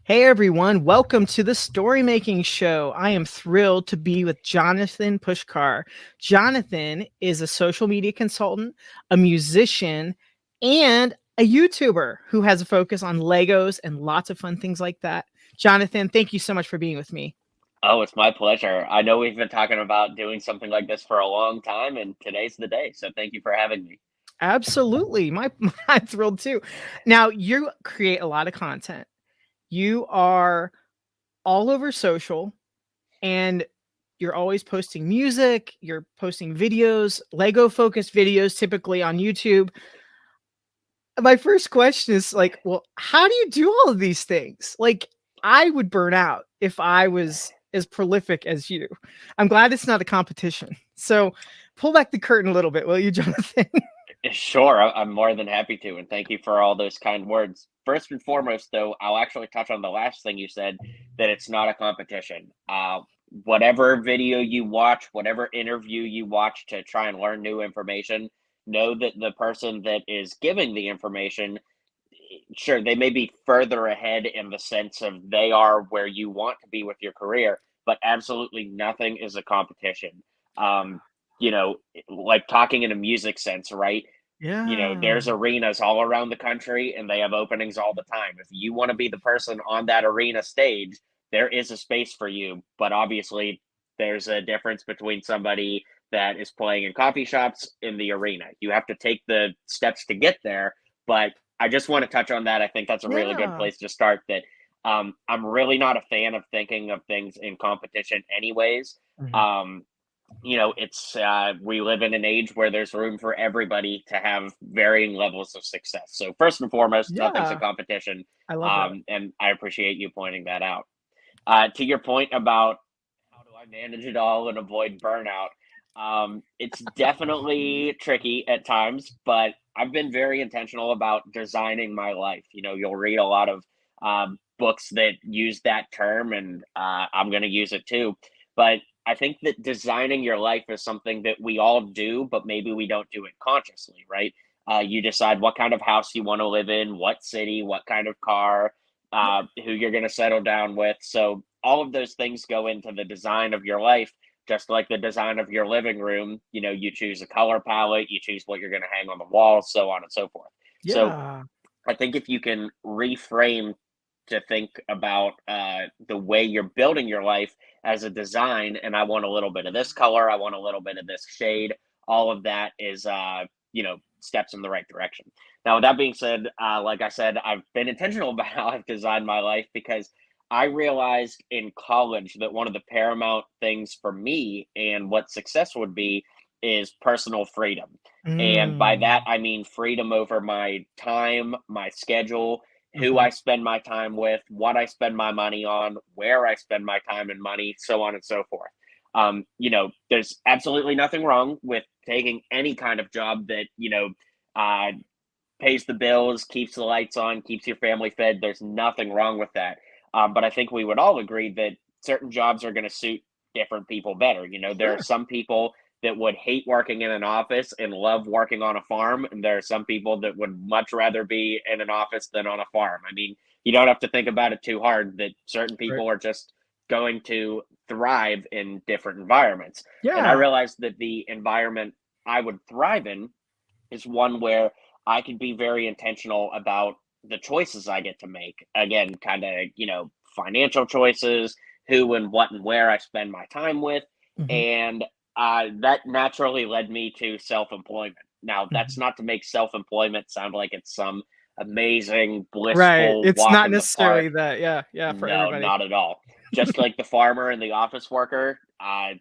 Hey everyone, welcome to the StoryMaking Show. I am thrilled to be with Johnathan Pushkar. Johnathan is a social media consultant, a musician, and a YouTuber who has a focus on Legos and lots of fun things like that. Johnathan, thank you so much for being with me. Oh, it's my pleasure. I know we've been talking about doing something like this for a long time, and today's the day. So thank you for having me. Absolutely. I'm thrilled too. Now, you create a lot of content. You are all over social and you're always posting music, you're posting videos, Lego focused videos typically on YouTube. My first question is like, well, how do you do all of these things? Like, I would burn out if I was as prolific as you. I'm glad it's not a competition. So, pull back the curtain a little bit, will you, Jonathan? Sure, I'm more than happy to, and thank you for all those kind words. First and foremost, though, I'll actually touch on the last thing you said, that it's not a competition. Whatever video you watch, whatever interview you watch to try and learn new information, know that the person that is giving the information, sure, they may be further ahead in the sense of they are where you want to be with your career, but absolutely nothing is a competition. Um, like talking in a music sense, right? Yeah. There's arenas all around the country and they have openings all the time. If you want to be the person on that arena stage, there is a space for you. But obviously, there's a difference between somebody that is playing in coffee shops in the arena. You have to take the steps to get there. But I just want to touch on that. I think that's a really good Yeah. place to start. That I'm really not a fan of thinking of things in competition, anyways. Mhm. Um, it's we live in an age where there's room for everybody to have varying levels of success. So first and foremost, nothing's a Yeah. competition, I love that. and I appreciate you pointing that out. To your point about how do I manage it all and avoid burnout, it's definitely tricky at times, but I've been very intentional about designing my life. You'll read a lot of books that use that term, and I'm going to use it too. But I think that designing your life is something that we all do, but maybe we don't do it consciously, right? You decide what kind of house you want to live in, what city, what kind of car, who you're going to settle down with. So all of those things go into the design of your life, just like the design of your living room. You choose a color palette, you choose what you're going to hang on the wall, so on and so forth. So Yeah. I think if you can reframe to think about the way you're building your life as a design, and I want a little bit of this color, I want a little bit of this shade, all of that is, steps in the right direction. Now, with that being said, like I said, I've been intentional about how I've designed my life because I realized in college that one of the paramount things for me and what success would be is personal freedom. And by that, Mm. I mean freedom over my time, my schedule, who Mhm. I spend my time with, what I spend my money on, where I spend my time and money, so on and so forth. There's absolutely nothing wrong with taking any kind of job that, uh, pays the bills, keeps the lights on, keeps your family fed. There's nothing wrong with that. But I think we would all agree that certain jobs are going to suit different people better. There are Sure. some people that would hate working in an office and love working on a farm. And there are some people that would much rather be in an office than on a farm. I mean, you don't have to think about it too hard that certain Right. people are just going to thrive in different environments. And I Yeah. realized that the environment I would thrive in is one where I can be very intentional about the choices I get to make. Again, kind of, financial choices, who and what and where I spend my time with. Mhm. And that naturally led me to self employment. Now, that's Mhm. not to make self employment sound like it's some amazing, Right. blissful It's walk not in the park. necessarily that. Yeah, yeah, for No, everybody. not at all. Just like the farmer and the office worker,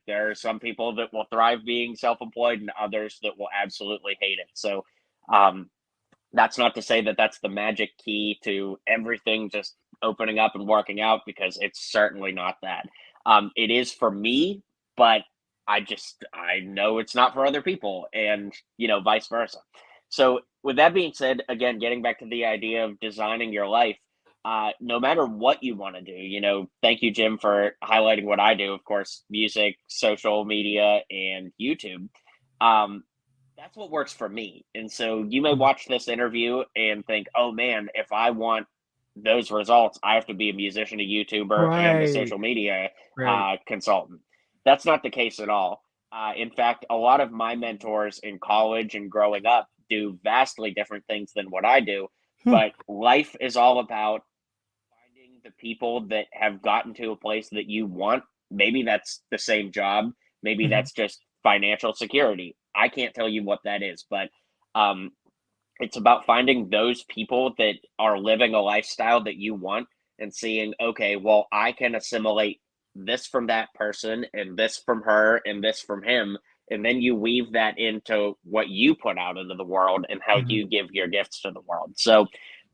there are some people that will thrive being self-employed and others that will absolutely hate it. So, um, that's not to say that that's the magic key to everything just opening up and working out because it's certainly not that. It is for me, but I know it's not for other people, and vice versa. So, with that being said, again, getting back to the idea of designing your life, no matter what you want to do, thank you, Jim, for highlighting what I do. Of course, music, social media, and YouTube. Um, that's what works for me. And so you may Mhm. watch this interview and think, oh man, if I want those results, I have to be a musician, a YouTuber, and a Right. social media Right. consultant. That's not the case at all. In fact, a lot of my mentors in college and growing up do vastly different things than what I do. Hmm. But life is all about finding the people that have gotten to a place that you want. Maybe that's the same job. Maybe Mhm. that's just financial security. I can't tell you what that is, but um, it's about finding those people that are living a lifestyle that you want and seeing, okay, well, I can assimilate this from that person and this from her and this from him. And then you weave that into what you put out into the world and how Mhm. you give your gifts to the world. So,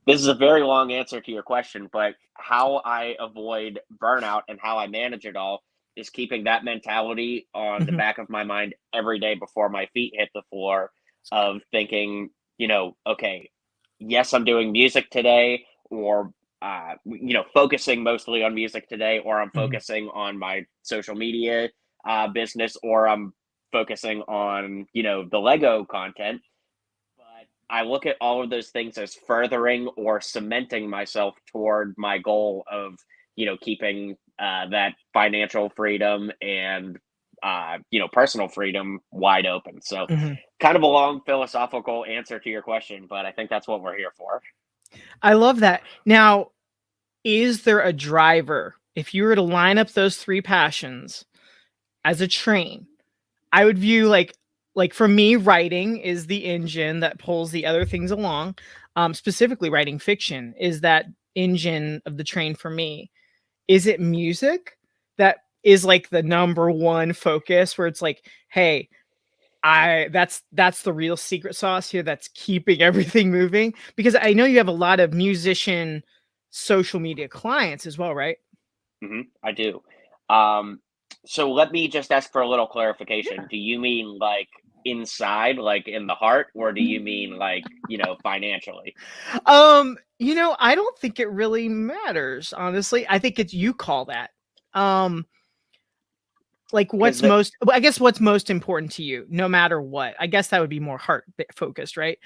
this is a very long answer to your question, but how I avoid burnout and how I manage it all is keeping that mentality on the Mhm. back of my mind every day before my feet hit the floor of thinking, okay, yes, I'm doing music today, or focusing mostly on music today, or I'm Mhm. focusing on my social media business, or I'm focusing on the Lego content. But I look at all of those things as furthering or cementing myself toward my goal of keeping that financial freedom and personal freedom wide open. So Mhm. kind of a long philosophical answer to your question, but I think that's what we're here for. I love that. Now, is there a driver? If you were to line up those 3 passions as a train, I would view like for me, writing is the engine that pulls the other things along. Specifically writing fiction is that engine of the train for me. Is it music that is like the number one focus where it's like, "Hey, I that's the real secret sauce here that's keeping everything moving," because I know you have a lot of musician social media clients as well, right? I do. Um, so let me just ask for a little clarification. Yeah. Do you mean like inside, like in the heart, or do you mean like, financially? I don't think it really matters, honestly. I think it's you call that. Um, like Because what's most well, I guess what's most important to you, no matter what. I guess that would be more focused, right?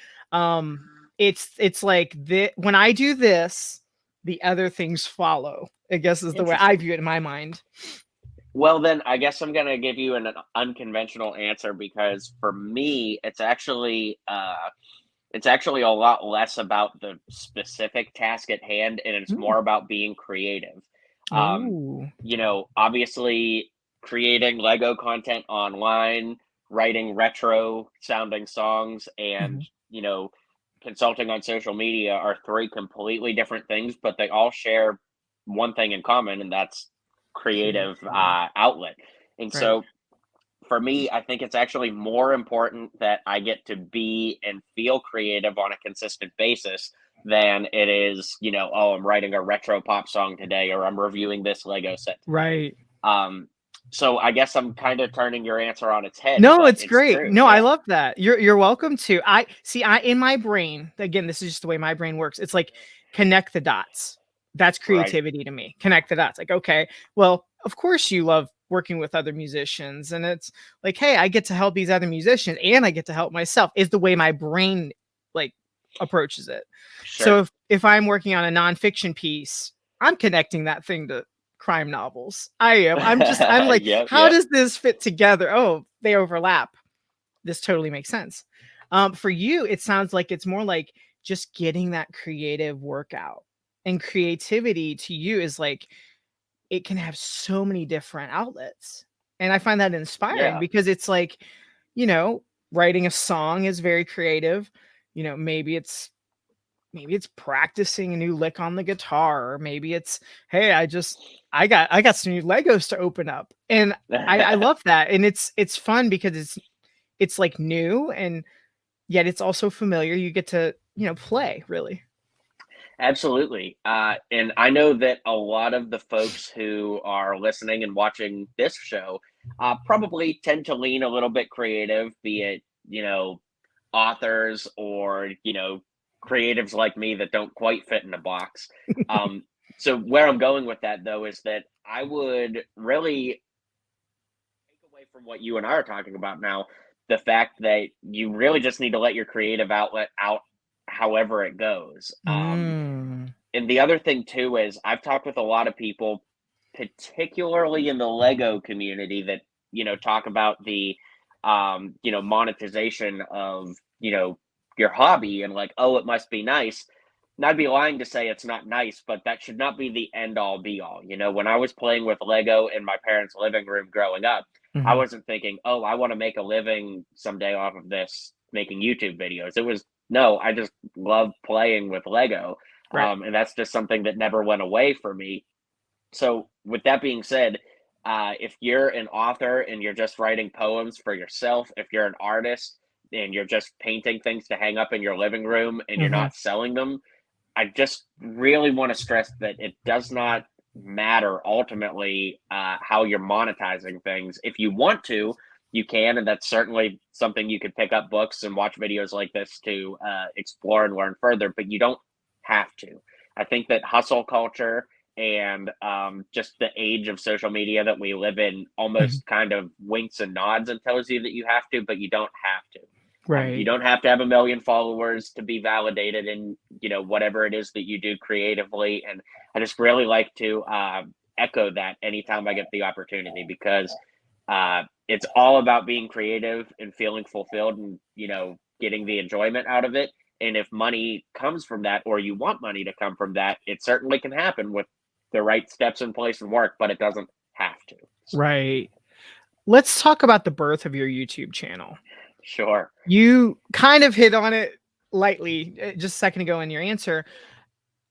It's like when I do this, the other things follow. I guess is the way I interesting. view it in my mind. Well, then I guess I'm gonna give you an unconventional answer because for me, it's actually a lot less about the specific task at hand, and it's Mm. more about being creative. Um, Oh. obviously, creating Lego content online, writing retro sounding songs, and Mhm. you know, consulting on social media are three completely different things, but they all share one thing in common, and that's creative Creativity. outlet. And Right. so for me, I think it's actually more important that I get to be and feel creative on a consistent basis than it is, oh, I'm writing a retro pop song today or I'm reviewing this Lego set today. Right. Um, so I guess I'm kind of turning your answer on its head, No, but it's it's great. true. No, I Yeah. love that. You're welcome to. I see I in my brain, again, this is just the way my brain works. It's like connect the dots. That's Right. creativity to me. Connect the dots. Like, okay, well, of course you love working with other musicians. And it's like, hey, I get to help these other musicians and I get to help myself, is the way my brain like approaches it. So Sure. if I'm working on a nonfiction piece, I'm connecting that thing to crime novels. I am. I'm like, Yep. how Yep. does this fit together? Oh, they overlap. This totally makes sense. For you, it sounds like it's more like just getting that creative workout. And creativity to you is like it can have so many different outlets. And I find that inspiring Yeah. because it's like, you know, writing a song is very creative. Maybe it's practicing a new lick on the guitar, or maybe it's, hey, I got some new Legos to open up. And I love that. And it's fun because it's like new and yet it's also familiar. You get to, play really. Absolutely. And I know that a lot of the folks who are listening and watching this show probably tend to lean a little bit creative, be it, authors or, creatives like me that don't quite fit in a box. Um, so, where I'm going with that, though, is that I would really take away from what you and I are talking about now the fact that you really just need to let your creative outlet out however it goes. Mm. and the other thing too is I've talked with a lot of people, particularly in the Lego community, that talk about the monetization of your hobby, and like, oh, it must be nice. And I'd be lying to say it's not nice, but that should not be the end all be all. When I was playing with Lego in my parents' living room growing up, I Mhm. wasn't thinking, oh, I want to make a living someday off of this, making YouTube videos. It was, no, I just love playing with Lego. Right. And that's just something that never went away for me. So, with that being said, if you're an author and you're just writing poems for yourself, if you're an artist and you're just painting things to hang up in your living room and you're Mhm. not selling them, I just really want to stress that it does not matter ultimately how you're monetizing things. If you want to, you can, and that's certainly something you could pick up books and watch videos like this to explore and learn further, but you don't have to. I think that hustle culture and just the age of social media that we live in Mhm. almost kind of winks and nods and tells you that you have to, but you don't have to. You Right. don't have to have a million followers to be validated in whatever it is that you do creatively, and I just really like to echo that anytime I get the opportunity, because it's all about being creative and feeling fulfilled, and getting the enjoyment out of it. And if money comes from that, or you want money to come from that, it certainly can happen with the right steps in place and work, but it doesn't have to. Right. Let's talk about the birth of your YouTube channel. Sure. You kind of hit on it lightly just a second ago in your answer.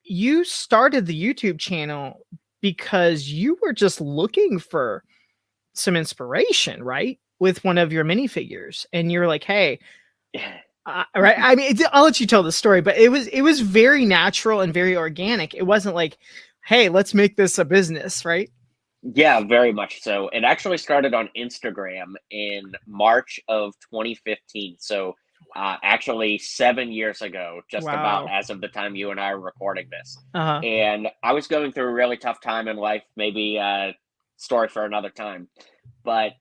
You started the YouTube channel because you were just looking for some inspiration, right? With one of your minifigures, and you're like, "Hey," right? I mean, I'll let you tell the story, but it was very natural and very organic. It wasn't like, "Hey, let's make this a business," right? Yeah, very much so. It actually started on Instagram in March of 2015. So, actually 7 years ago, just about Wow. as of the time you and I are recording this. Uh-huh. And I was going through a really tough time in life, maybe story for another time. But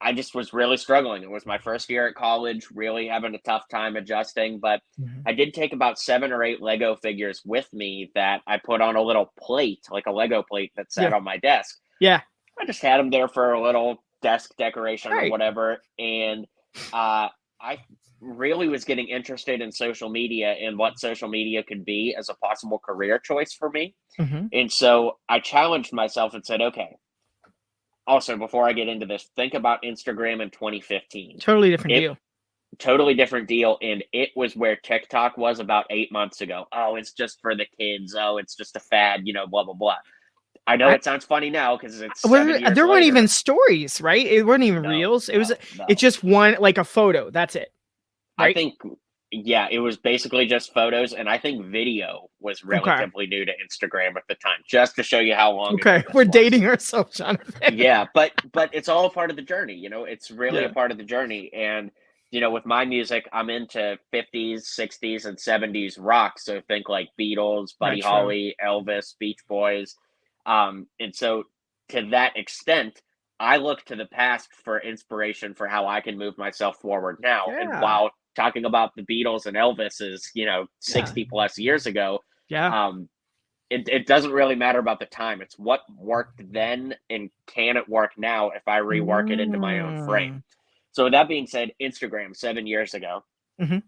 I just was really struggling. It was my first year at college, really having a tough time adjusting. But Mhm. I did take about 7 or 8 Lego figures with me that I put on a little plate, like a Lego plate that sat Yeah. on my desk. Yeah. I just had them there for a little desk decoration or Right. whatever. And I really was getting interested in social media and what social media could be as a possible career choice for me. Mhm. And so I challenged myself and said, okay, also, before I get into this, think about Instagram in 2015. Totally different It deal. totally different deal, and it was where TikTok was about 8 months ago. Oh, it's just for the kids. Oh, it's just a fad. Blah blah blah. I know I it sounds funny now because it's well, 7 years there weren't even later. stories, right? It weren't even No, reels. no, It's no. just one like a photo. That's it, I right? think, yeah, it was basically just photos, and I think video was Okay. relatively new to Instagram at the time, just to show you how long ago Okay. this We're was. dating ourselves, Jonathan. Yeah, but it's all a part of the journey, it's really a Yeah. part of the journey. And with my music, I'm into 50s, 60s, and 70s rock, so think like Beatles, Buddy Retro. Holly, Elvis, Beach Boys. And so to that extent, I look to the past for inspiration for how I can move myself forward now. And Yeah. while talking about the Beatles and Elvis is, Yeah. 60 plus years ago, Yeah. um it doesn't really matter about the time. It's what worked then, and can it work now if I rework it into my own frame. Mm. So with that being said, Instagram 7 years ago, Mhm.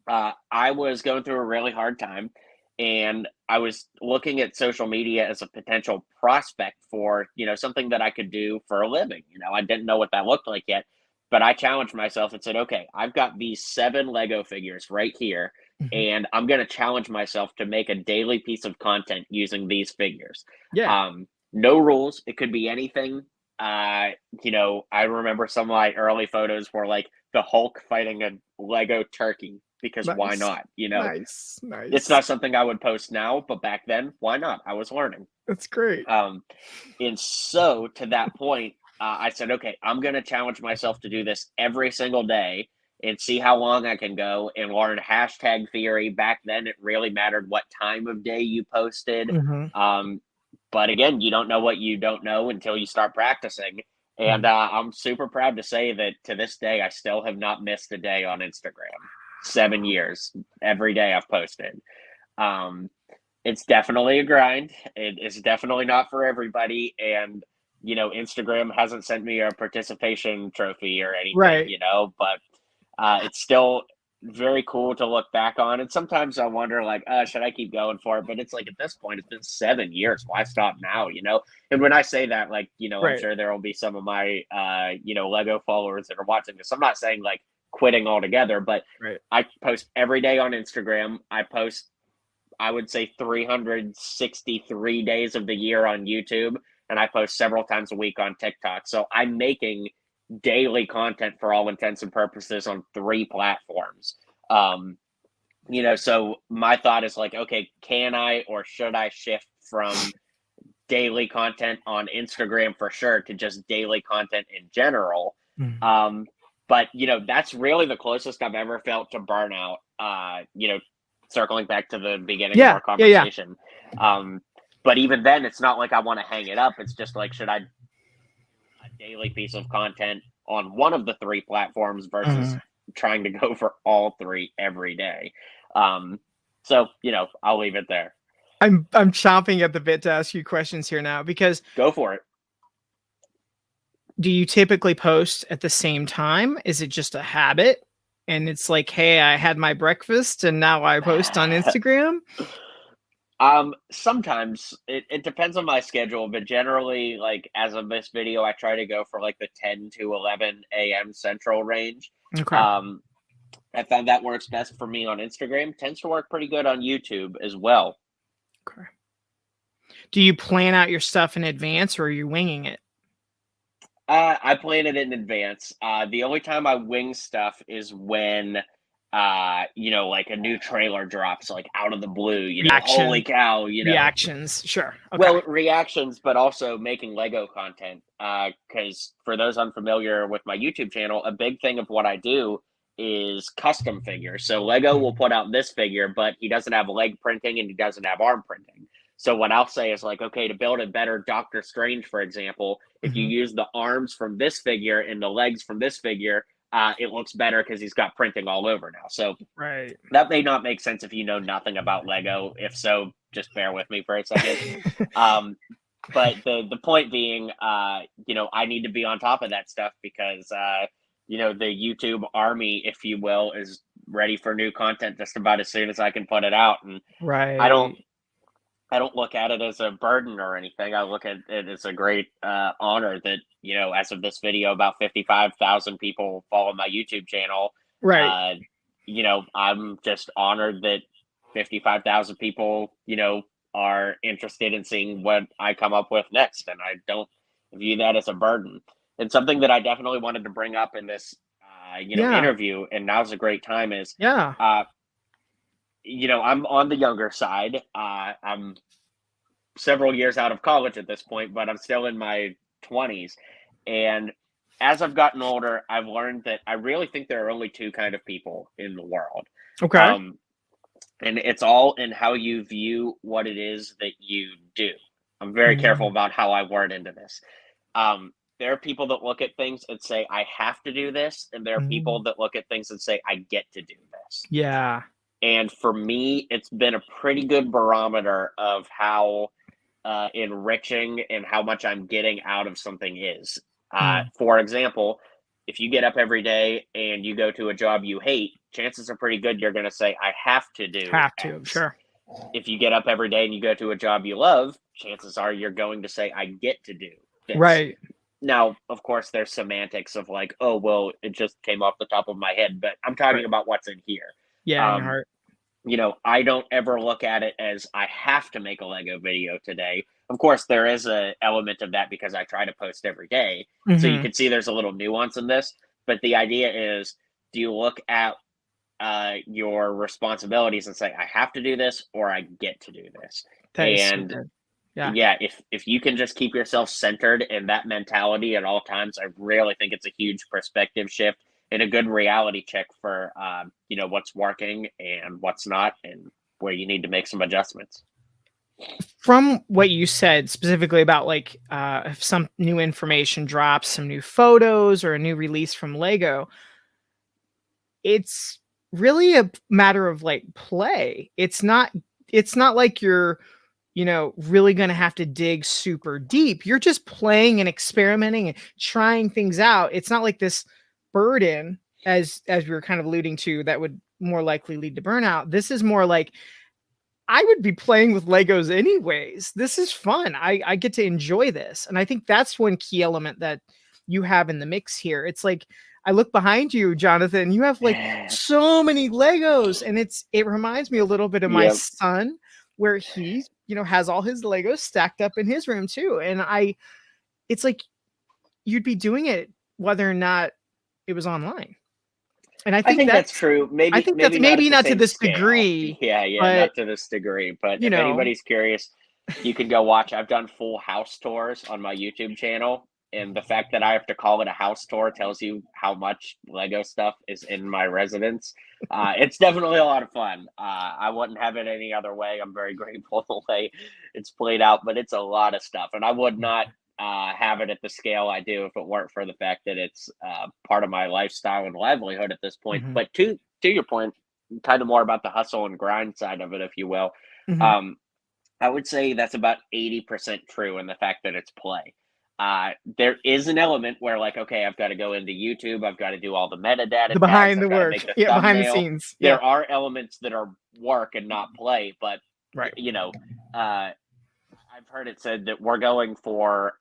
I was going through a really hard time, and I was looking at social media as a potential prospect for something that I could do for a living. I didn't know what that looked like yet, but I challenged myself and said, okay, I've got these 7 Lego figures right here, Mhm. and I'm going to challenge myself to make a daily piece of content using these figures. Yeah. No rules. It could be anything. Uh, I remember some of my early photos were like the Hulk fighting a Lego turkey, because why Nice. not? Nice. It's Nice. not something I would post now, but back then, why not? I was learning. That's great. Um, and so to that point, I said, okay, I'm going to challenge myself to do this every single day and see how long I can go and learn hashtag theory. Back then, it really mattered what time of day you posted. Mhm. Um, but again, you don't know what you don't know until you start practicing. And Mhm. I'm super proud to say that to this day, I still have not missed a day on Instagram. 7 years, every day I've posted. Um, It's definitely a grind. It is definitely not for everybody, and, Instagram hasn't sent me a participation trophy or anything, Right. but, it's still very cool to look back on, and sometimes I wonder, like, should I keep going for it? But it's like, at this point, it's been 7 years, why stop now, And when I say that, like, I'm Right. sure there will be some of my, Lego followers that are watching this. I'm not saying, like, quitting altogether, but Right. I post every day on Instagram. I post, I would say, 363 days of the year on YouTube, and I post several times a week on TikTok. So I'm making daily content for all intents and purposes on 3 platforms. Um, so my thought is like, okay, can I or should I shift from daily content on Instagram for sure to just daily content in general? Mhm. But that's really the closest I've ever felt to burnout. Circling back to the beginning of Yeah. our Yeah. Yeah. conversation. Um, but even then, it's not like I want to hang it up. It's just like, should I do a daily piece of content on one of the 3 platforms versus Mhm. trying to go for all 3 every day? Um, so I'll leave it there. I'm chomping at the bit to ask you questions here now because Go for it. do you typically post at the same time? Is it just a habit? And it's like, hey, I had my breakfast and now I post on Instagram? Sometimes it depends on my schedule, but generally, like, as of this video, I try to go for like the 10 to 11 a.m. Central range. Okay. Um, I found that works best for me on Instagram. Tends to work pretty good on YouTube as well. Okay. Do you plan out your stuff in advance or are you winging it? I plan it in advance. The only time I wing stuff is when, like a new trailer drops, like out of the blue. Holy Reaction cow! reactions. Sure. Okay. Well, reactions, but also making Lego content. Because for those unfamiliar with my YouTube channel, a big thing of what I do is custom figures. So Lego will Mhm. put out this figure, but he doesn't have leg printing and he doesn't have arm printing. So what I'll say is like, okay, to build a better Doctor Strange, for example, if you Mhm. use the arms from this figure and the legs from this figure, it looks better because he's got printing all over now. So Right. that may not make sense if you know nothing about Lego. If so, just bear with me for a second. Um, but the point being, I need to be on top of that stuff because the YouTube army, if you will, is ready for new content just about as soon as I can put it out. And I don't Right. I don't look at it as a burden or anything. I look at it as a great honor that as of this video, about 55,000 people follow my YouTube channel. Right. Uh, I'm just honored that 55,000 people are interested in seeing what I come up with next, and I don't view that as a burden. And something that I definitely wanted to bring up in this Yeah. interview, and now's a great time, is Yeah. uh, I'm on the younger side. I'm several years out of college at this point, but I'm still in my 20s. And as I've gotten older, I've learned that I really think there are only 2 kind of people in the world. Okay. Um, and it's all in how you view what it is that you do. I'm very careful Mhm. about how I word into this. There are people that look at things and say, I have to do this. And there are people Mhm. that look at things and say, I get to do this. Yeah. And for me, it's been a pretty good barometer of how enriching and how much I'm getting out of something is. Mm. For example, if you get up every day and you go to a job you hate, chances are pretty good you're going to say, I have to do Have to. X. Sure. If you get up every day and you go to a job you love, chances are you're going to say, I get to do this. Right. Now, of course, there's semantics of like, oh, well, it just came off the top of my head, but I'm talking Right. about what's in here. Yeah. In your Um, heart. I don't ever look at it as I have to make a Lego video today. Of course, there is a element of that because I try to post every day. So you Mhm. can see there's a little nuance in this. But the idea is, do you look at your responsibilities and say, I have to do this or I get to do this? That is so And good. Yeah. yeah, if you can just keep yourself centered in that mentality at all times, I really think it's a huge perspective shift and a good reality check for what's working and what's not, and where you need to make some adjustments. From what you said specifically about like if some new information drops, some new photos or a new release from Lego, it's really a matter of like play. It's not it's not like you're, really going to have to dig super deep. You're just playing and experimenting and trying things out. It's not like this burden, as we were kind of alluding to, that would more likely lead to burnout. This is more like, I would be playing with Legos anyways. This is fun. I get to enjoy this. And I think that's one key element that you have in the mix here. It's like, I look behind you, Johnathan, you have like so many Legos. And it reminds me a little bit of my Yep. son, where he, has all his Legos stacked up in his room too. And it's like you'd be doing it whether or not it was online. And I I think think that's that's true. I Maybe think that's not at maybe the not to same this scale. degree, Yeah, but not to this degree. But you if know, anybody's curious, you can go watch. I've done full house tours on my YouTube channel, and the fact that I have to call it a house tour tells you how much Lego stuff is in my residence. It's definitely a lot of fun. I wouldn't have it any other way. I'm very grateful the way it's played out, but it's a lot of stuff, and I would not have it at the scale I do if it weren't for the fact that it's part of my lifestyle and livelihood at this point. Mhm, But to your point, kind of more about the hustle and grind side of it, if you will. mhm. Um, I would say that's about 80% true in the fact that it's play. There is an element where, like, okay, I've got to go into YouTube, I've got to do all the metadata The tags, behind the I've got to work. make the Yeah, behind the thumbnail. scenes. Yeah, There are elements that are work and not play, but right. uh, I've heard it said that we're going for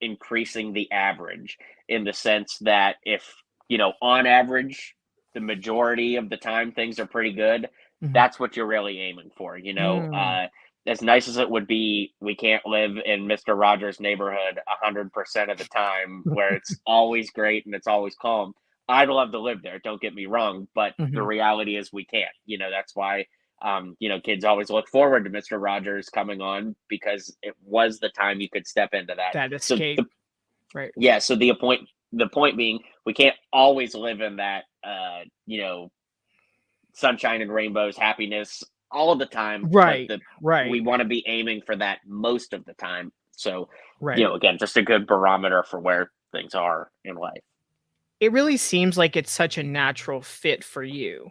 increasing the average in the sense that if, on average, the majority of the time things are pretty good, Mhm. that's what you're really aiming for. Mm. As nice as it would be, we can't live in Mr. Rogers' neighborhood 100% of the time where it's always great and it's always calm. I'd love to live there, don't get me wrong, but the Mhm. reality is we can't. That's why kids always look forward to Mr. Rogers coming on because it was the time you could step into that. That So escape, right. so the point being we can't always live in that sunshine and rainbows, happiness all of the time, but Right, we right, want to be aiming for that most of the time. So, right. again, just a good barometer for where things are in life. It really seems like it's such a natural fit for you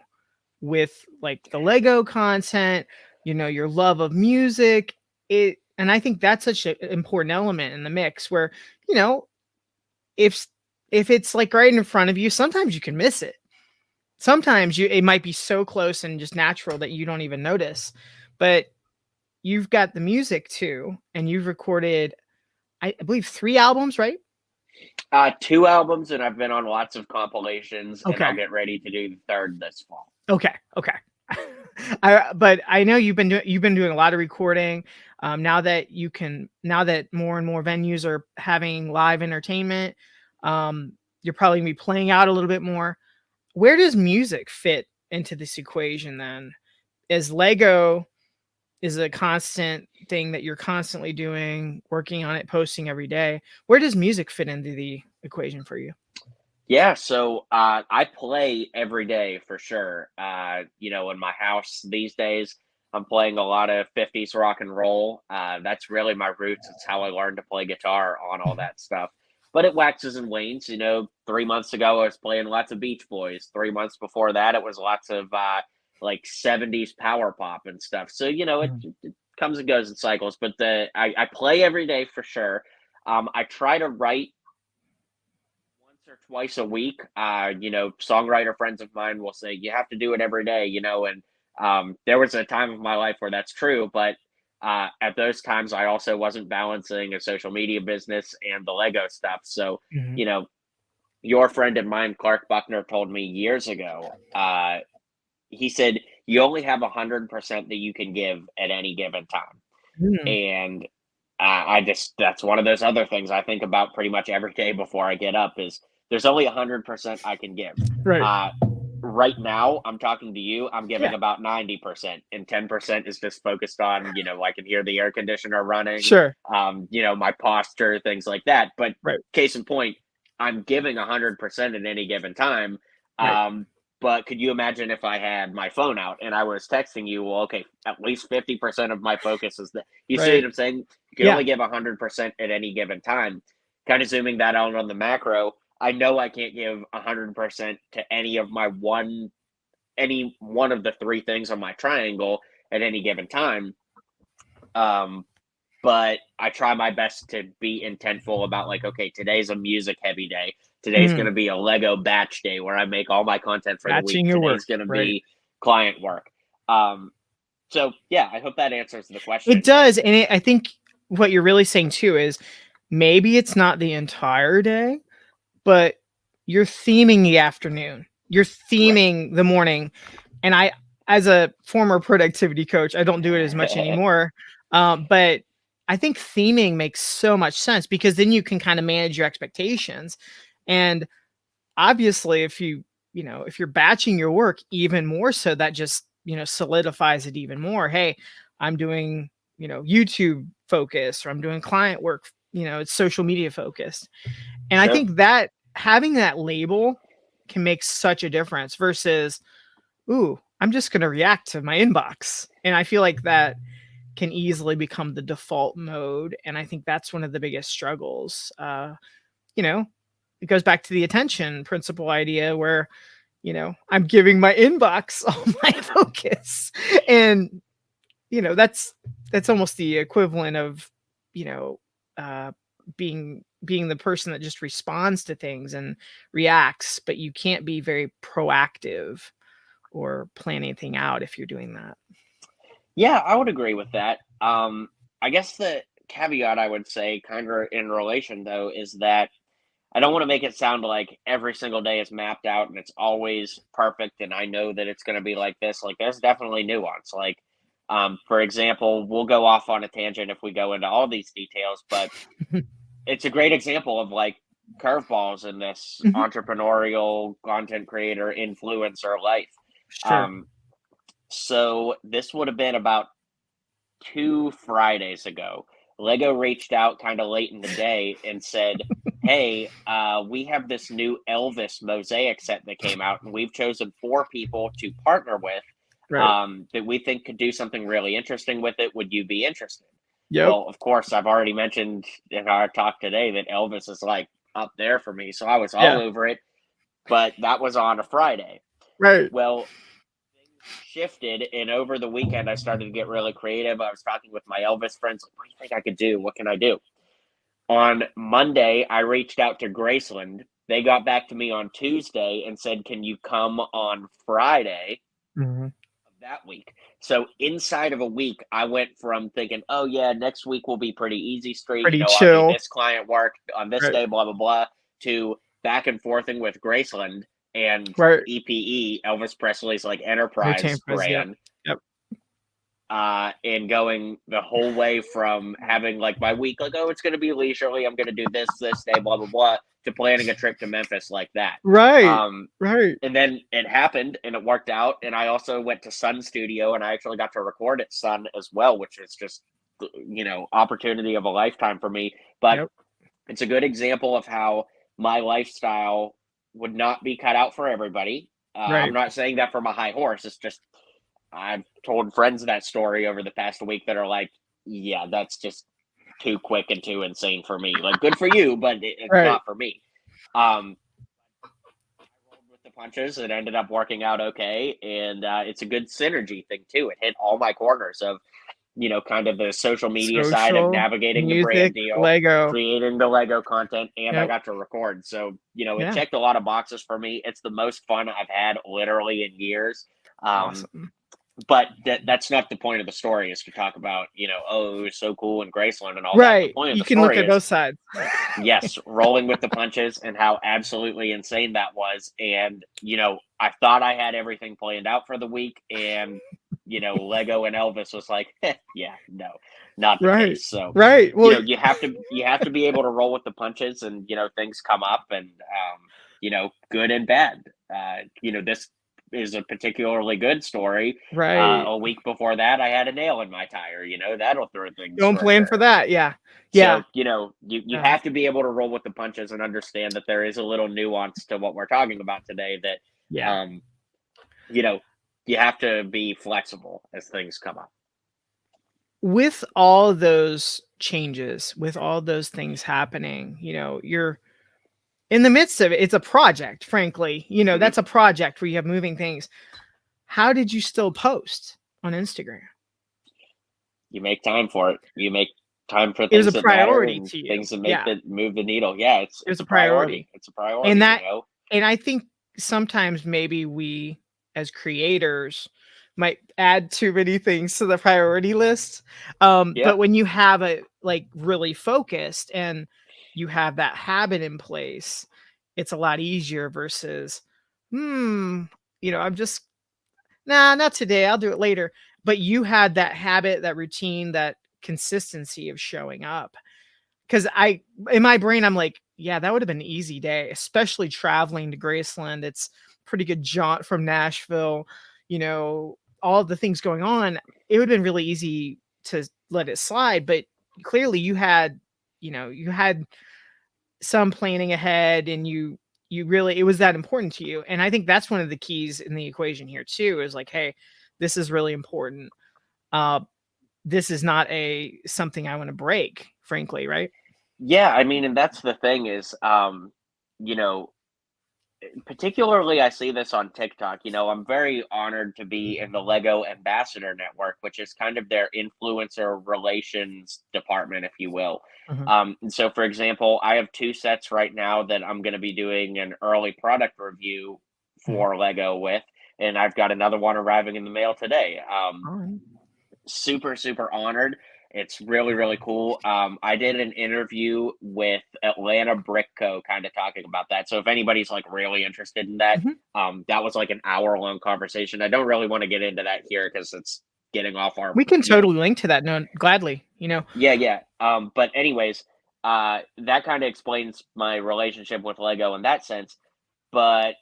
with, like, the Lego content, your love of music, and I think that's such an important element in the mix where, you know, if if it's, like, right in front of you, sometimes you can miss it. Sometimes it might be so close and just natural that you don't even notice, but you've got the music too, and you've recorded, I believe, 3 albums, right? Two albums, and I've been on lots of compilations, and I'll Okay. get ready to do the third this fall. Okay, okay. But I know you've been doing a lot of recording. Now that more and more venues are having live entertainment, you're probably gonna be playing out a little bit more. Where does music fit into this equation then? Is Lego is a constant thing that you're constantly doing, working on it, posting every day. Where does music fit into the equation for you? Yeah, so I play every day for sure. In my house these days, I'm playing a lot of 50s rock and roll. That's really my roots. It's how I learned to play guitar on all that stuff. But it waxes and wanes. 3 months ago, I was playing lots of Beach Boys. 3 months before that, it was lots of like 70s power pop and stuff. So, Mhm. it comes and goes in cycles. But I play every day for sure. I try to write once or twice a week. Songwriter friends of mine will say you have to do it every day, and there was a time of my life where that's true, but at those times I also wasn't balancing a social media business and the Lego stuff. So, Mhm. you know, your friend of mine, Clark Buckner, told me years ago. He said you only have 100% that you can give at any given time, Mm. and I just that's one of those other things I think about pretty much every day before I get up is there's only 100% I can give. Right. Uh, right now, I'm talking to you. I'm Yeah. giving about 90%, and 10% is just focused on I can hear the air conditioner running, Sure. my posture, things like that. But Right. case in point, I'm giving 100% at any given time. Right. Um, but could you imagine if I had my phone out and I was texting you? Well, okay, at least 50% of my focus is that. You see what Right. I'm saying? You can Yeah. only give 100% at any given time. Kind of zooming that out on the macro, I know I can't give 100% to any one of the three things on my triangle. at any given time. But I try my best to be intentful about like, okay, today's a music heavy day. Today's going to be a Lego batch day where I make all my content for the week. Batching your work, Today's going to right. be client work. So yeah, I hope that answers the question. It does. And I think what you're really saying too is maybe it's not the entire day, but you're theming the afternoon. You're theming the morning. And I, as a former productivity coach, I don't do it as much anymore. But I think theming makes so much sense because then you can kind of manage your expectations. And obviously, if you're batching your work even more so, that just, solidifies it even more. Hey, I'm doing, YouTube focus, or I'm doing client work, it's social media focused. And I think that having that label can make such a difference versus, ooh, I'm just going to react to my inbox. And I feel like that can easily become the default mode. And I think that's one of the biggest struggles. It goes back to the attention principle idea where, I'm giving my inbox all my focus. And, that's almost the equivalent of, being the person that just responds to things and reacts, but you can't be very proactive or plan anything out if you're doing that. Yeah, I would agree with that. I guess the caveat I would say, kind of in relation though, is that I don't want to make it sound like every single day is mapped out and it's always perfect, and I know that it's going to be like this. Like, there's definitely nuance. Like, for example, we'll go off on a tangent if we go into all these details, but it's a great example of like curveballs in this entrepreneurial content creator influencer life. Sure. So this would have been about 2 Fridays ago. Lego reached out kind of late in the day and said, "Hey, we have this new Elvis mosaic set that came out, and we've chosen 4 people to partner with that we think could do something really interesting with it. Would you be interested?" Yep. Well, of course, I've already mentioned in our talk today that Elvis is like up there for me, so I was all over it. But that was on a Friday. Right. Well, shifted, and over the weekend I started to get really creative. I was talking with my Elvis friends, like, what do you think I could do? What can I do? On Monday, I reached out to Graceland. They got back to me on Tuesday and said, can you come on Friday of that week? So inside of a week, I went from thinking, oh yeah, next week will be pretty easy street, Pretty I'll chill. do this client work on this day, blah blah blah, to back and forthing with Graceland and EPE, Elvis Presley's like enterprise brand. Yep. And going the whole way from having like my week, like, oh, it's going to be leisurely, I'm going to do this day, blah blah blah, to planning a trip to Memphis like that. Right. And then it happened and it worked out. And I also went to Sun Studio and I actually got to record at Sun as well, which is just, opportunity of a lifetime for me. But it's a good example of how my lifestyle would not be cut out for everybody. I'm not saying that from a high horse. It's just, I've told friends that story over the past week that are like, yeah, that's just too quick and too insane for me. Like, good for you, but it's not for me. I rolled with the punches. It ended up working out okay. And it's a good synergy thing too. It hit all my corners of, kind of the social media side of navigating the brand deal, Lego, creating the Lego content, and I got to record. So, it checked a lot of boxes for me. It's the most fun I've had literally in years. Awesome. But that's not the point of the story, is to talk about, oh, it was so cool in Graceland and all that. The point of You the can story look at both sides. Yes, rolling with the punches and how absolutely insane that was. And, I thought I had everything planned out for the week, and, Lego and Elvis was like, yeah, no, not the case. So, well, you have to be able to roll with the punches, and, things come up, and, good and bad. This is a particularly good story. A week before that, I had a nail in my tire. That'll throw things. Don't plan for that. So, you have to be able to roll with the punches and understand that there is a little nuance to what we're talking about today. That you have to be flexible as things come up. With all those changes, with all those things happening, you're in the midst of it. It's a project, frankly. That's a project where you have moving things. How did you still post on Instagram? you make time for it. You make time for It was things a that matter priority and to you. things that Yeah, move the needle. Yeah, it was it's a a priority. priority. It's a And priority, you that know. and I think sometimes maybe we as creators might add too many things to the priority list. Yeah. But when you have it like really focused and you have that habit in place, it's a lot easier versus, I'm just nah, not today. I'll do it later. But you had that habit, that routine, that consistency of showing up. Because in my brain, I'm like, yeah, that would have been an easy day, especially traveling to Graceland. It's pretty good jaunt from Nashville, all of the things going on. It would have been really easy to let it slide. But clearly you had some planning ahead and you really it was that important to you. And I think that's one of the keys in the equation here too, is like, hey, this is really important. Uh, this is not a something I want to break, frankly, right? Yeah, I mean, and that's the thing is, you know, particularly I see this on TikTok. I'm very honored to be in the Lego Ambassador Network, which is kind of their influencer relations department, if you will. Mhm. And so, for example, I have two sets right now that I'm going to be doing an early product review Mhm. for Lego with, and I've got another one arriving in the mail today. Alright. Super, super honored. It's really, really cool. I did an interview with Atlanta Brick Co. kind of talking about that. So if anybody's like really interested in that, Mhm. that was like an hour long conversation. I don't really want to get into that here because it's getting off our, We can totally link to that, no, gladly. yeah, yeah. But anyways, that kind of explains my relationship with Lego in that sense. But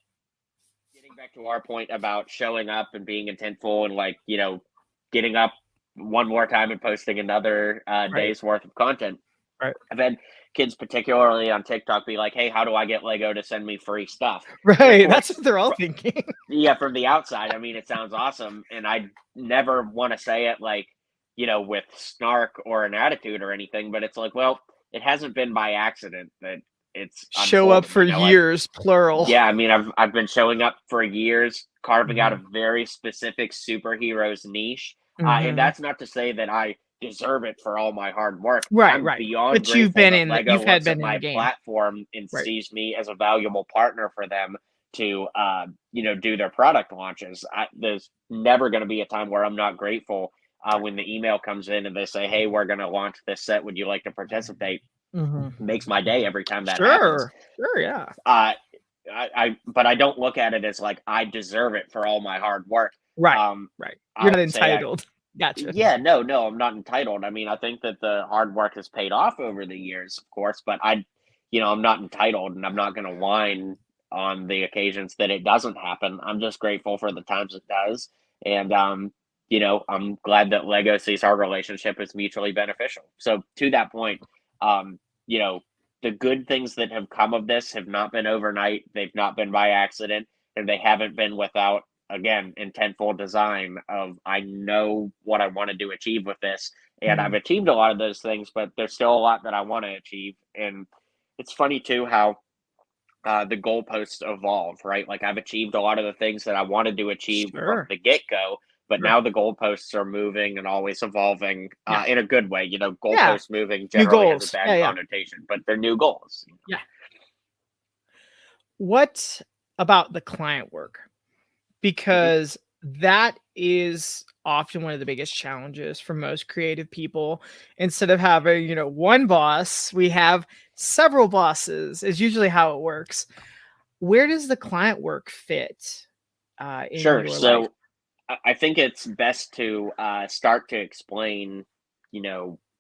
getting back to our point about showing up and being intentful and like, getting up one more time and posting another Right, day's worth of content. right. I've had kids, particularly on TikTok, be like, "Hey, how do I get Lego to send me free stuff?" And of Right, that's course, what they're all thinking. yeah, from the outside, I mean, it sounds awesome, and I never want to say it like, with snark or an attitude or anything, but it's like, well, it hasn't been by accident that it's Show up unfolded. for years, plural. Yeah, I mean, I've been showing up for years, carving out a Mhm, very specific superheroes niche, and mhm. that's not to say that I deserve it for all my hard work. Right, I'm right. beyond But you've grateful been that in the Lego you've had looks at been in the my game. platform and Right. sees me as a valuable partner for them to, do their product launches. There's never going to be a time where I'm not grateful Right. when the email comes in and they say, "Hey, we're going to launch this set. Would you like to participate?" Mhm. It makes my day every time that happens. Sure. Sure, yeah. Uh, but I don't look at it as like I deserve it for all my hard work. Right, Um, right. You're I not would say entitled. Gotcha. yeah, no, no, I'm not entitled. I mean, I think that the hard work has paid off over the years, of course, but I'm not entitled and I'm not going to whine on the occasions that it doesn't happen. I'm just grateful for the times it does. And, I'm glad that Lego sees our relationship as mutually beneficial. So to that point, um, you know, the good things that have come of this have not been overnight. They've not been by accident and they haven't been without, again, intentful design of I know what I wanted to achieve with this, and I've Mhm. achieved a lot of those things, but there's still a lot that I want to achieve. And it's funny too how the goalposts evolve, right? Like I've achieved a lot of the things that I wanted to achieve from Sure, the get go, but sure. now the goalposts are moving and always evolving Yeah, in a good way. yeah. Goalposts moving New generally has a goals. bad Yeah, yeah, connotation, but they're new goals. yeah. What about the client work? Mhm. Because that is often one of the biggest challenges for most creative people. Instead of having, one boss, we have several bosses, is usually how it works. Where does the client work fit in Sure. your life? So I think it's best to start to explain,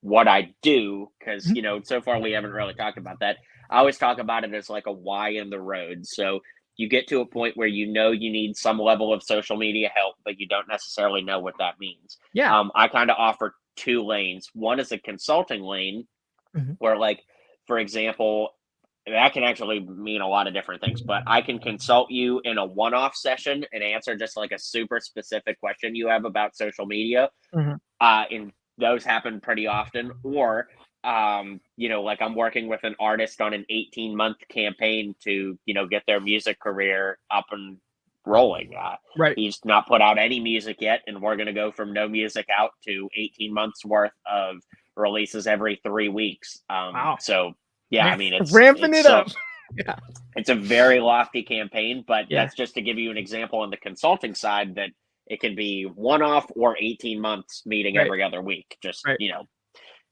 what I do, because Mhm, so far we haven't really talked about that. I always talk about it as like a Y in the road. So you get to a point where you need some level of social media help, but you don't necessarily know what that means. yeah. I kind of offer two lanes. One is a consulting lane, Mhm. where like, for example, that can actually mean a lot of different things, but I can consult you in a one-off session and answer just like a super specific question you have about social media. Mhm. And those happen pretty often. Or like I'm working with an artist on an 18-month campaign to, get their music career up and rolling. Right. He's not put out any music yet, and we're going to go from no music out to 18 months worth of releases every 3 weeks. Wow. So yeah, I mean, ramping it up. Yeah. It's a very lofty campaign, but Yeah. that's just to give you an example on the consulting side that it can be one-off or 18 months meeting Right. every other week. Just, Right.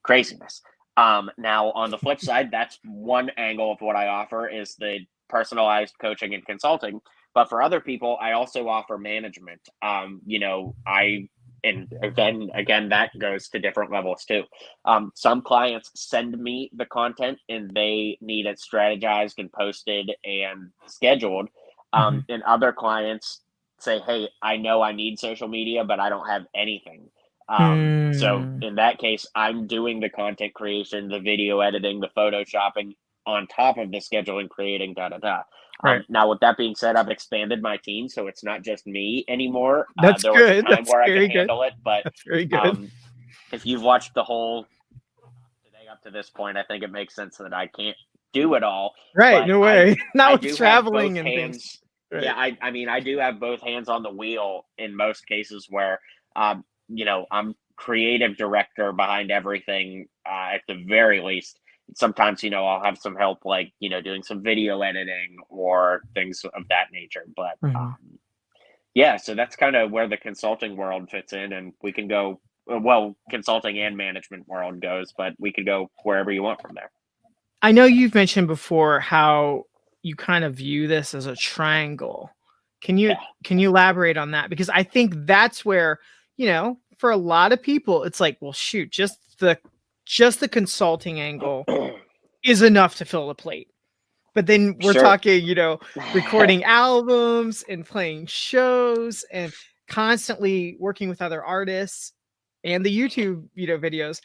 craziness. Now on the flip side, that's one angle of what I offer is the personalized coaching and consulting. But for other people, I also offer management. And again, that goes to different levels too. Some clients send me the content and they need it strategized and posted and scheduled. And other clients say, hey, I know I need social media, but I don't have anything. So in that case, I'm doing the content creation, the video editing, the photoshopping on top of the scheduling, creating, da da da. Right. Now, with that being said, I've expanded my team, so it's not just me anymore. That's There was a good. time That's where I very could good. handle it, but That's very good. if you've watched the whole today up to this point, I think it makes sense that I can't do it all. Right. But No way. I Not with do have traveling both and hands. things. Right. Yeah, I mean, I do have both hands on the wheel in most cases where, I'm creative director behind everything, at the very least. Sometimes, I'll have some help, like, doing some video editing or things of that nature. But yeah, so that's kind of where the consulting world fits in, and we can go, well, consulting and management world goes, but we could go wherever you want from there. I know you've mentioned before how you kind of view this as a triangle. Can you elaborate on that? Because I think that's where, for a lot of people, it's like, well, shoot, just the consulting angle is enough to fill a plate. But then we're talking, recording albums and playing shows and constantly working with other artists and the YouTube, videos.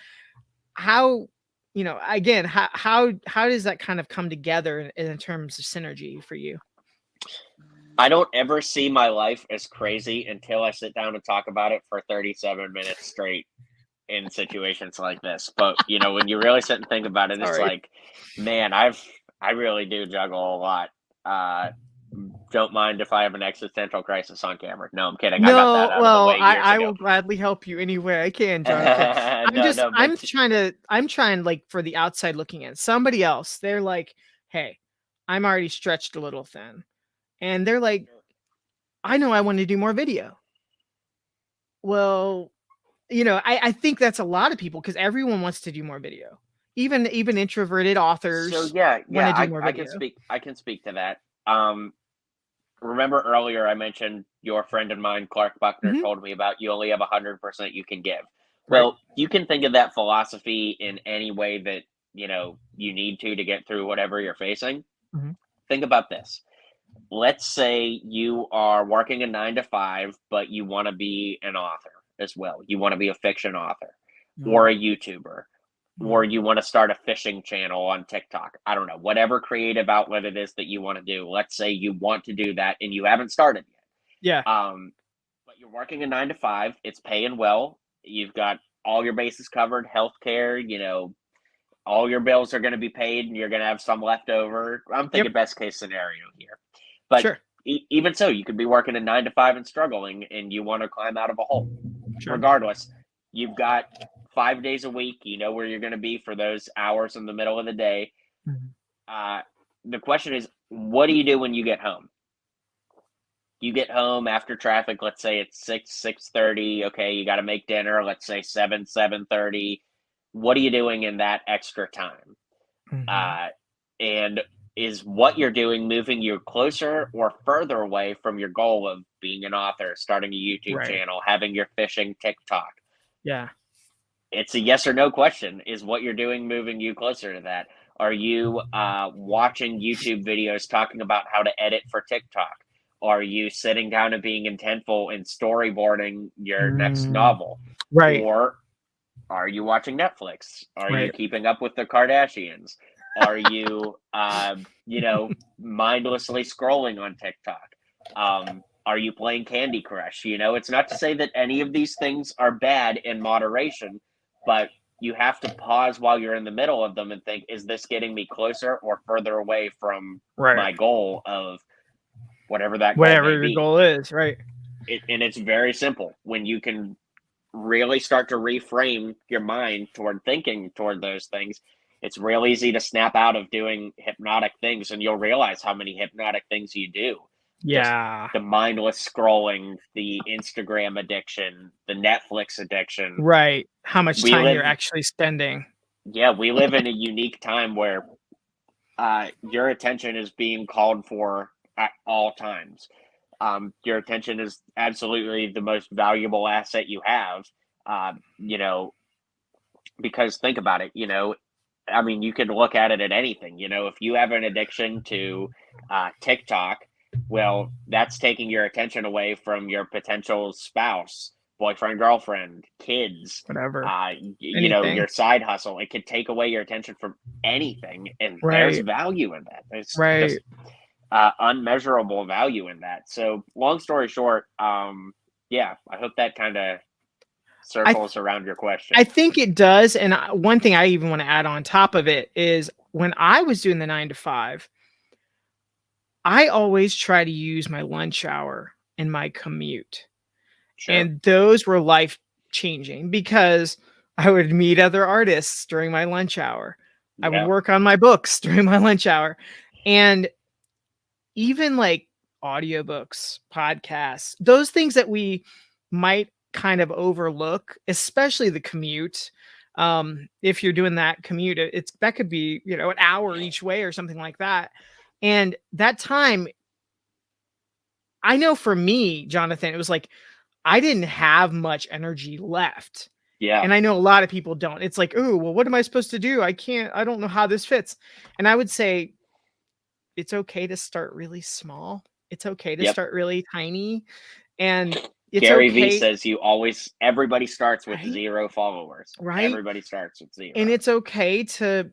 How, again, how does that kind of come together in terms of synergy for you? I don't ever see my life as crazy until I sit down and talk about it for 37 minutes straight in situations like this. But, when you really sit and think about it, it's like, man, I really do juggle a lot. Don't mind if I have an existential crisis on camera. No, I'm kidding. I got that out of the way years I ago. will gladly help you any way I can, Johnathan. I'm trying, like, for the outside looking in. Somebody else, they're like, hey, I'm already stretched a little thin. And they're like, I know I want to do more video. Well, I think that's a lot of people because everyone wants to do more video. Even introverted authors. So yeah, I can speak to that. Remember earlier I mentioned your friend of mine, Clark Buckner, told me about you only have 100% you can give. Well, you can think of that philosophy in any way that, you need to get through whatever you're facing. Think about this. Let's say you are working a 9 to 5, but you want to be an author as well. You want to be a fiction author or a YouTuber, or you want to start a fishing channel on TikTok. I don't know, whatever creative outlet it is that you want to do. Let's say you want to do that and you haven't started yet. Yeah. But you're working a 9 to 5. It's paying well. You've got all your bases covered, healthcare, all your bills are going to be paid and you're going to have some left over. I'm thinking best case scenario here. But even so, you could be working a 9 to 5 and struggling and you want to climb out of a hole. Regardless, you've got 5 days a week. You know where you're going to be for those hours in the middle of the day. The question is, what do you do when you get home? You get home after traffic. Let's say it's 6:30. Okay, you got to make dinner. Let's say 7:30. What are you doing in that extra time? And is what you're doing moving you closer or further away from your goal of being an author, starting a YouTube channel, having your fishing TikTok? Yeah. It's a yes or no question. Is what you're doing moving you closer to that? Are you watching YouTube videos talking about how to edit for TikTok? Are you sitting down and being intentful in storyboarding your next novel? Or are you watching Netflix? Are you keeping up with the Kardashians? Are you, mindlessly scrolling on TikTok? Are you playing Candy Crush? It's not to say that any of these things are bad in moderation, but you have to pause while you're in the middle of them and think, is this getting me closer or further away from my goal of whatever that goal Whatever may your be. goal is, right? And it's very simple when you can really start to reframe your mind toward thinking toward those things. It's real easy to snap out of doing hypnotic things, and you'll realize how many hypnotic things you do. Just Yeah. the mindless scrolling, the Instagram addiction, the Netflix addiction. Right. How much We time you're live, actually spending. yeah, we live in a unique time where your attention is being called for at all times. Your attention is absolutely the most valuable asset you have. You know, because think about it, I mean, you can look at it at anything. If you have an addiction to TikTok, well, that's taking your attention away from your potential spouse, boyfriend, girlfriend, kids, Whatever. Anything. your side hustle. It could take away your attention from anything. And there's Right. value in that. There's Right. just unmeasurable value in that. So, long story short, yeah, I hope that kind of I th- circles around your question. I think it does. And one thing I even want to add on top of it is when I was doing the 9 to 5, I always try to use my lunch hour and my commute. Sure. And those were life changing because I would meet other artists during my lunch hour. I would Yeah. work on my books during my lunch hour. And even like audiobooks, podcasts, those things that we might kind of overlook, especially the commute. If you're doing that commute, it's that could be, an hour each way or something like that. And that time, I know for me, Jonathan, it was like I didn't have much energy left. Yeah. And I know a lot of people don't. It's like, oh, well, what am I supposed to do? I don't know how this fits. And I would say it's okay to start really small. It's okay to Yep. start really tiny. And it's Gary Vee okay, says everybody starts with right? 0 followers. Right. Everybody starts with 0. And it's okay to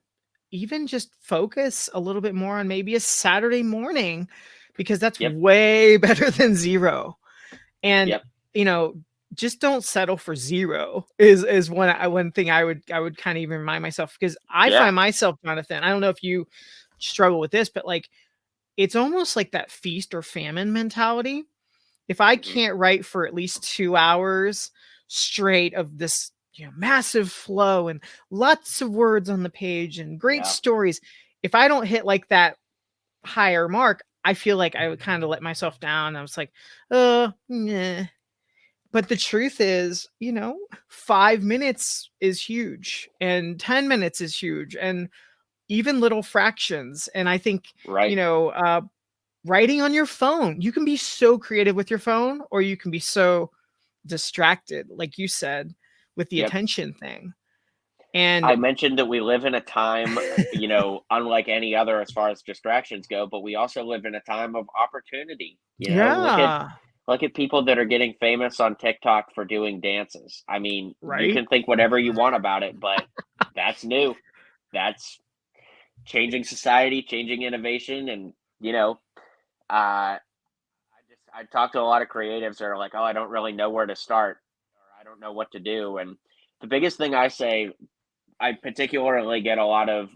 even just focus a little bit more on maybe a Saturday morning because that's Yep. way better than 0. And, Yep. you know, just don't settle for 0 is one thing I would kind of even remind myself because I Yeah. find myself, Jonathan, I don't know if you struggle with this, but like it's almost like that feast or famine mentality. If I Hmm. can't write for at least 2 hours straight of this, massive flow and lots of words on the page and great Yeah. stories, if I don't hit like that higher mark, I feel like I would kind of let myself down. I was like, nah. But the truth is, 5 minutes is huge and 10 minutes is huge and even little fractions. And I think, Right. writing on your phone, you can be so creative with your phone or you can be so distracted, like you said, with the Yep. attention thing. And I mentioned that we live in a time, unlike any other as far as distractions go, but we also live in a time of opportunity. yeah, Look at people that are getting famous on TikTok for doing dances. I mean, you right? can think whatever you want about it, but that's new. That's changing society, changing innovation, and uh, I talk to a lot of creatives that are like, "Oh, I don't really know where to start, or I don't know what to do." And the biggest thing I say, I particularly get a lot of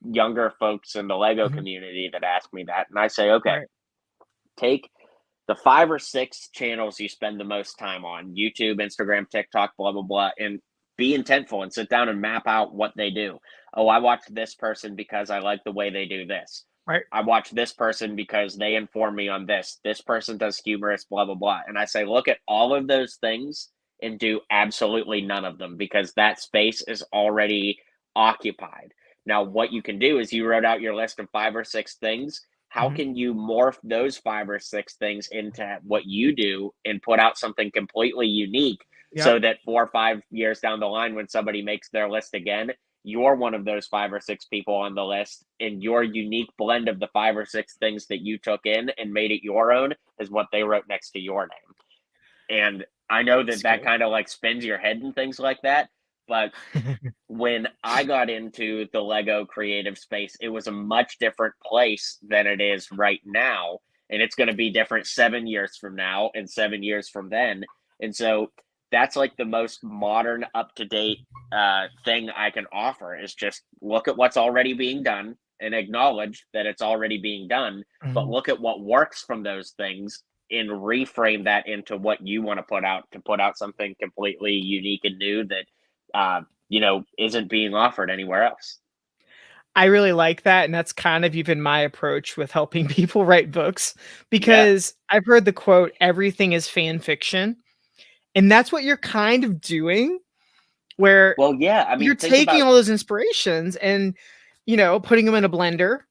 younger folks in the Lego Mhm. community that ask me that, and I say, "Okay, Right. take the 5 or 6 channels you spend the most time on: YouTube, Instagram, TikTok, blah blah blah, and be intentful and sit down and map out what they do. Oh, I watched this person because I like the way they do this. Right. I watch this person because they inform me on this. This person does humorous, blah blah blah." And I say, look at all of those things and do absolutely none of them because that space is already occupied. Now, what you can do is you wrote out your list of 5 or 6 things. How Mhm. can you morph those 5 or 6 things into what you do and put out something completely unique Yep. so that 4 or 5 years down the line, when somebody makes their list again, you're one of those 5 or 6 people on the list, and your unique blend of the 5 or 6 things that you took in and made it your own is what they wrote next to your name. And I know that It's that good. kind of like spins your head and things like that, but when I got into the Lego creative space, it was a much different place than it is right now. And it's going to be different 7 years from now and 7 years from then. And so that's like the most modern, up to date thing I can offer is just look at what's already being done, and acknowledge that it's already being done, but Mhm. look at what works from those things and reframe that into what you want to put out something completely unique and new that isn't being offered anywhere else. I really like that, and that's kind of even my approach with helping people write books, Yeah. because I've heard the quote, "Everything is fan fiction," and that's what you're kind of doing, where Well, yeah. I you're mean, think taking about all those inspirations and, putting them in a blender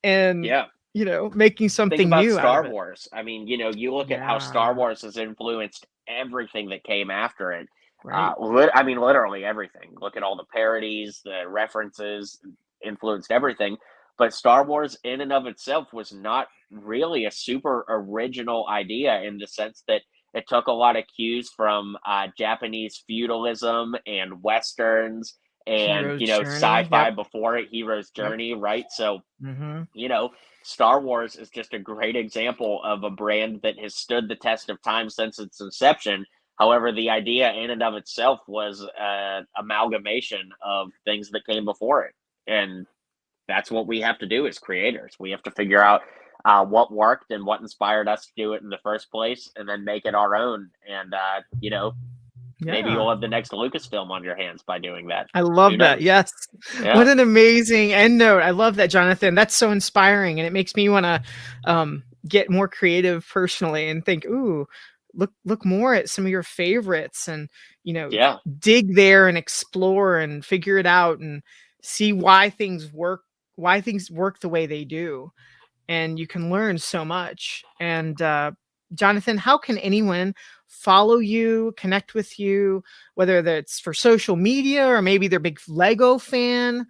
and, yeah. making Think something about new out Star of it. Wars. I mean, you look at how Star Yeah, Wars has influenced everything that came after it. right. I mean, literally everything. Look at all the parodies, the references, influenced everything. But Star Wars, in and of itself, was not really a super original idea in the sense that it took a lot of cues from Japanese feudalism and westerns, and Hero's journey, sci-fi yep, before it, hero's yep, journey, right? So mhm. you know, Star Wars is just a great example of a brand that has stood the test of time since its inception. However, the idea in and of itself was an amalgamation of things that came before it. And that's what we have to do as creators. We have to figure out what worked and what inspired us to do it in the first place, and then make it our own. And, maybe Yeah. you'll have the next Lucasfilm on your hands by doing that. I Who love that, knows? yes. What Yeah. an amazing end note. I love that, Jonathan. That's so inspiring, and it makes me wanna, get more creative personally and think, "Ooh, look more at some of your favorites and, Yeah. dig there and explore and figure it out and see why things work the way they do." And you can learn so much. And Jonathan, how can anyone follow you, connect with you, whether that's for social media or maybe they're a big Lego fan?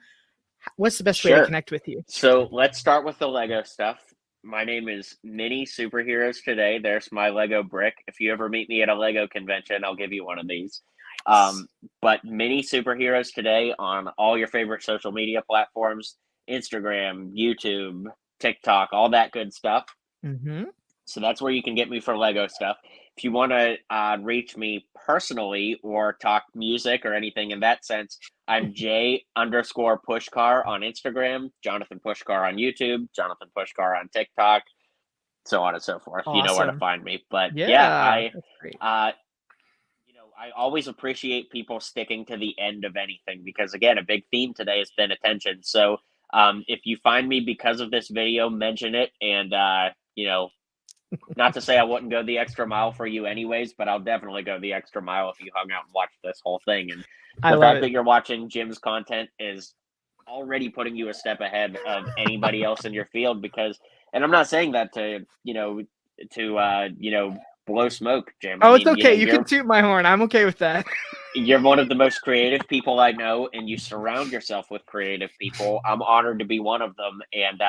What's the best way to Sure. connect with you? So let's start with the Lego stuff. My name is Mini Superheroes Today. There's my Lego brick. If you ever meet me at a Lego convention, I'll give you one of these. Nice. But Mini Superheroes Today on all your favorite social media platforms: Instagram, YouTube, TikTok, all that good stuff. Hmm. So that's where you can get me for Lego stuff. If you want to reach me personally or talk music or anything in that sense, I'm J underscore Pushkar on Instagram, Johnathan Pushkar on YouTube, Johnathan Pushkar on TikTok, so on and so forth. You know where to Awesome. find me. But yeah, Yeah, that's great. uh, I always appreciate people sticking to the end of anything because, again, a big theme today has been attention. So if you find me because of this video, mention it, and not to say I wouldn't go the extra mile for you anyways, but I'll definitely go the extra mile if you hung out and watched this whole thing. And I the love fact it. that you're watching Jim's content is already putting you a step ahead of anybody else in your field because, and I'm not saying that to blow smoke, Jim. I Oh, it's mean, okay. You can toot my horn. I'm okay with that. you're one of the most creative people I know, and you surround yourself with creative people. I'm honored to be one of them, and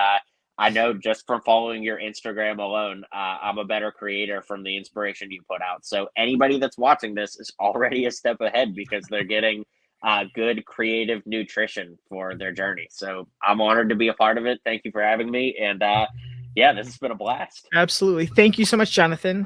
I know just from following your Instagram alone, I'm a better creator from the inspiration you put out. So anybody that's watching this is already a step ahead because they're getting good creative nutrition for their journey. So I'm honored to be a part of it. Thank you for having me, and yeah, this has been a blast. Absolutely. Thank you so much, Jonathan.